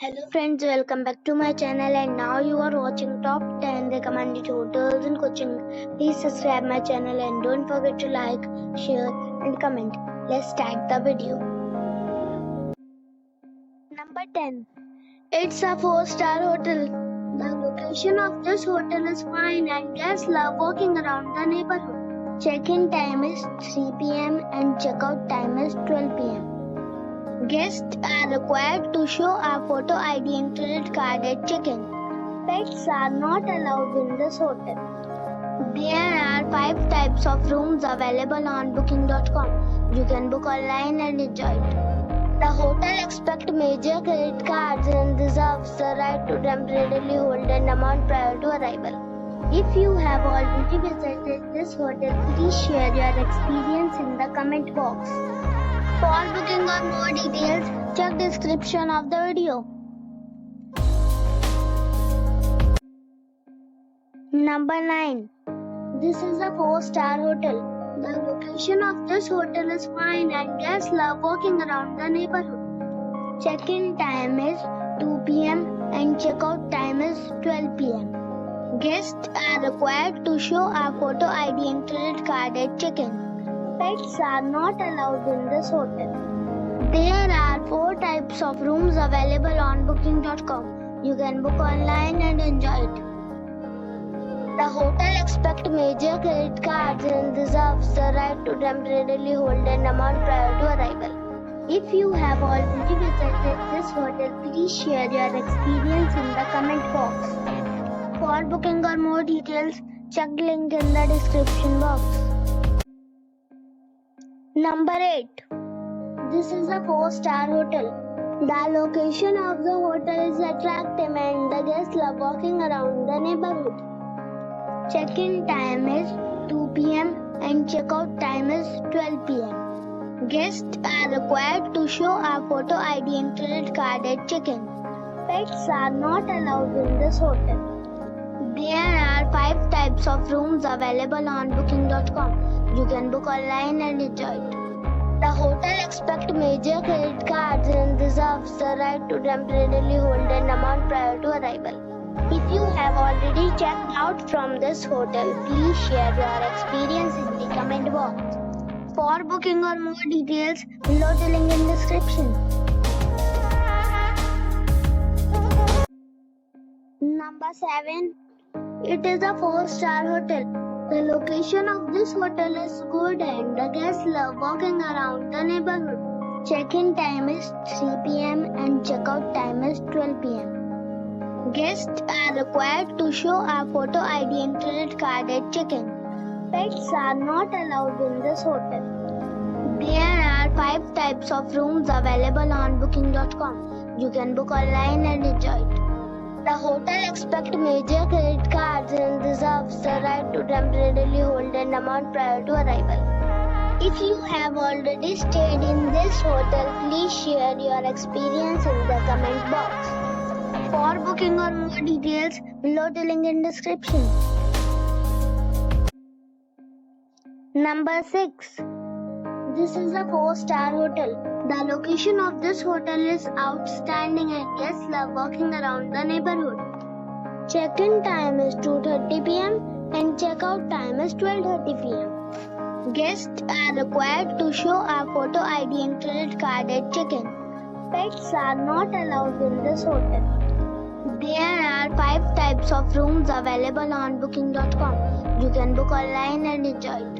Hello friends, welcome back to my channel and now you are watching top 10 recommended hotels in Kuching. Please subscribe my channel and don't forget to like, share and comment. Let's start the video. Number 10. It's a 4-star hotel. The location of this hotel is fine and guests love walking around the neighborhood. Check-in time is 3 p.m. and check-out time is 12 p.m. Guests are required to show a photo ID and credit card at check-in. Pets are not allowed in this hotel. There are 5 types of rooms available on booking.com. You can book online and enjoy it. The hotel expects major credit cards and reserves the right to temporarily hold an amount prior to arrival. If you have already visited this hotel, please share your experience in the comment box. For booking or more details, check description of the video. Number 9. This is a 4-star hotel. The location of this hotel is fine and guests love walking around the neighborhood. Check-in time is 2 p.m. and check-out time is 12 p.m. Guests are required to show a photo ID and credit card at check-in. Pets are not allowed in this hotel. There are 4 types of rooms available on booking.com. You can book online and enjoy it. The hotel expects major credit cards and reserves the right to temporarily hold an amount prior to arrival. If you have already visited this hotel, please share your experience in the comment box. For booking or more details, check the link in the description box. Number 8. This is a 4-star hotel. The location of the hotel is attractive and the guests love walking around the neighborhood. Check-in time is 2 p.m. and check-out time is 12 p.m. Guests are required to show a photo ID and credit card at check-in. Pets are not allowed in this hotel. There are 5 types of rooms available on booking.com. You can book online and enjoy it. The hotel expects major credit cards and reserves the right to temporarily hold an amount prior to arrival. If you have already checked out from this hotel, please share your experience in the comment box. For booking or more details, below the link in description. Number 7. It is a 4-star hotel. The location of this hotel is good and the guests love walking around the neighborhood. Check-in time is 3 p.m. and check-out time is 12 p.m. Guests are required to show a photo ID and credit card at check-in. Pets are not allowed in this hotel. There are 5 types of rooms available on booking.com. You can book online and enjoy it. The hotel expects major credit cards and reserves the right to temporarily hold an amount prior to arrival. If you have already stayed in this hotel, please share your experience in the comment box. For booking or more details, below the link in description. Number 6. This is a 4-star hotel. The location of this hotel is outstanding and guests love walking around the neighborhood. Check-in time is 2:30 p.m. and check-out time is 12:30 p.m. Guests are required to show a photo ID and credit card at check-in. Pets are not allowed in this hotel. There are 5 types of rooms available on booking.com. You can book online and enjoy it.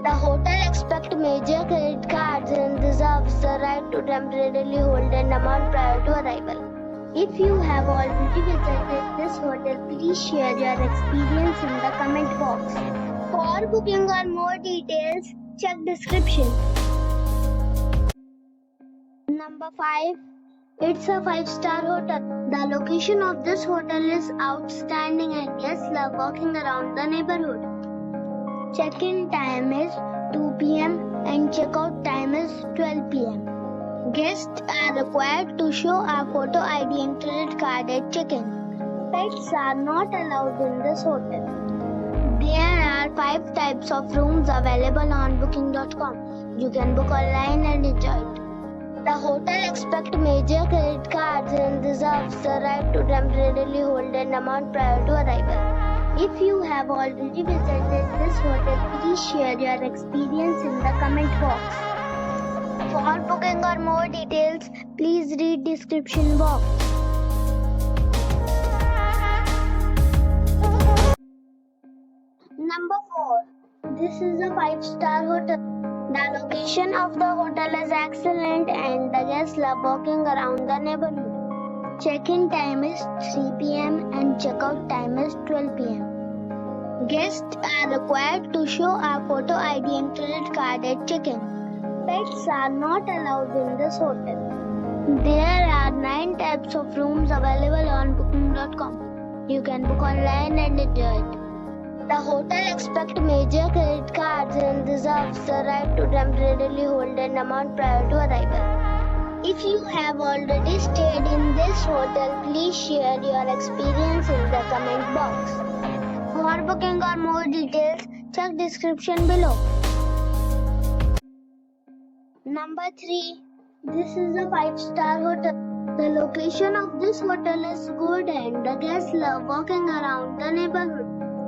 The hotel expects major credit cards and reserves the right to temporarily hold an amount prior to arrival. If you have already visited this hotel, please share your experience in the comment box. For booking or more details, check description. Number 5. It's a 5-star hotel. The location of this hotel is outstanding and guests love walking around the neighborhood. Check-in time is 2 p.m. and check-out time is 12 p.m. Guests are required to show a photo ID and credit card at check-in. Pets are not allowed in this hotel. There are 5 types of rooms available on booking.com. You can book online and enjoy it. The hotel expects major credit cards cards and reserves the right to temporarily hold an amount prior to arrival. If you have already visited this hotel, please share your experience in the comment box. For booking or more details, please read description box. Number 4. This is a 5-star hotel. The location of the hotel is excellent and the guests love walking around the neighborhood. Check-in time is 3 p.m. and check-out time is 12 p.m. Guests are required to show a photo ID and credit card at check-in. Pets are not allowed in this hotel. There are 9 types of rooms available on booking.com. You can book online and enjoy it. The hotel accepts major credit cards and reserves the right to temporarily hold an amount prior to arrival. If you have already stayed in this hotel, please share your experience in the comment box. For booking or more details, check description below. Number 3. This is a 5-star hotel. The location of this hotel is good and the guests love walking around the neighborhood.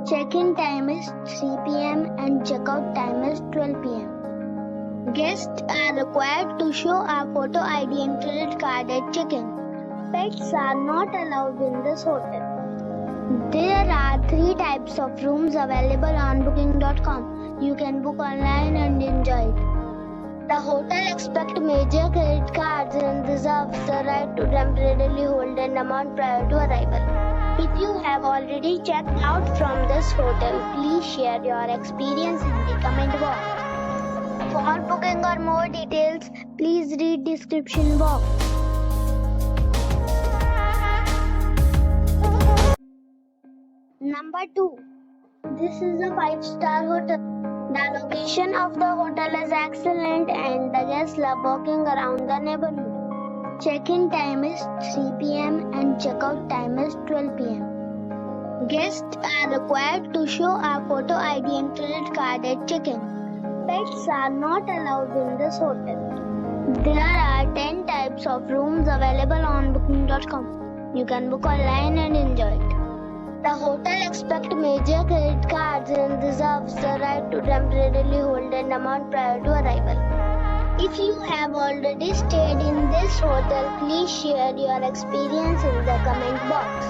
Check-in time is 3 p.m. and check-out time is 12 p.m. Guests are required to show a photo ID and credit card at check-in. Pets are not allowed in this hotel. There are 3 types of rooms available on booking.com. You can book online and enjoy it. The hotel accepts major credit cards and reserves the right to temporarily hold an amount prior to arrival. If you have already checked out from this hotel, please share your experience in the comment box. For booking or more details, please read description box. Number 2. This is a 5-star hotel. The location of the hotel is excellent and the guests love walking around the neighborhood. Check-in time is 3 p.m. and check-out time is 12 p.m. Guests are required to show a photo ID and credit card at check-in. Pets are not allowed in this hotel. There are 10 types of rooms available on booking.com. You can book online and enjoy it. The hotel accepts major credit cards and reserves the right to temporarily hold an amount prior to arrival. If you have already stayed in this hotel, please share your experience in the comment box.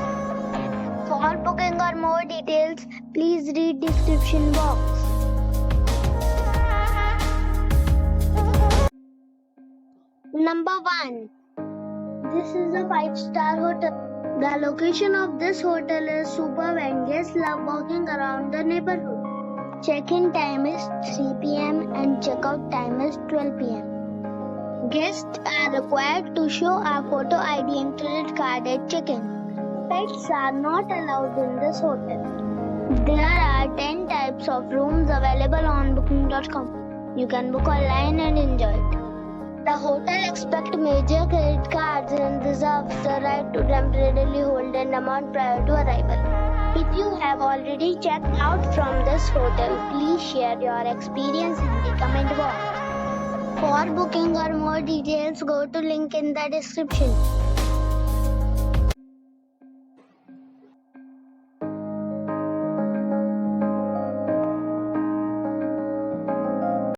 For booking or more details, please read description box. Number 1. This is a 5-star hotel. The location of this hotel is superb and guests love walking around the neighborhood. Check-in time is 3 p.m. and check-out time is 12 p.m. Guests are required to show a photo ID and credit card at check-in. Pets are not allowed in this hotel. There are 10 types of rooms available on booking.com. You can book online and enjoy it. The hotel accepts major credit cards and reserves the right to temporarily hold an amount prior to arrival. If you have already checked out from this hotel, please share your experience in the comment box. For booking or more details, go to link in the description.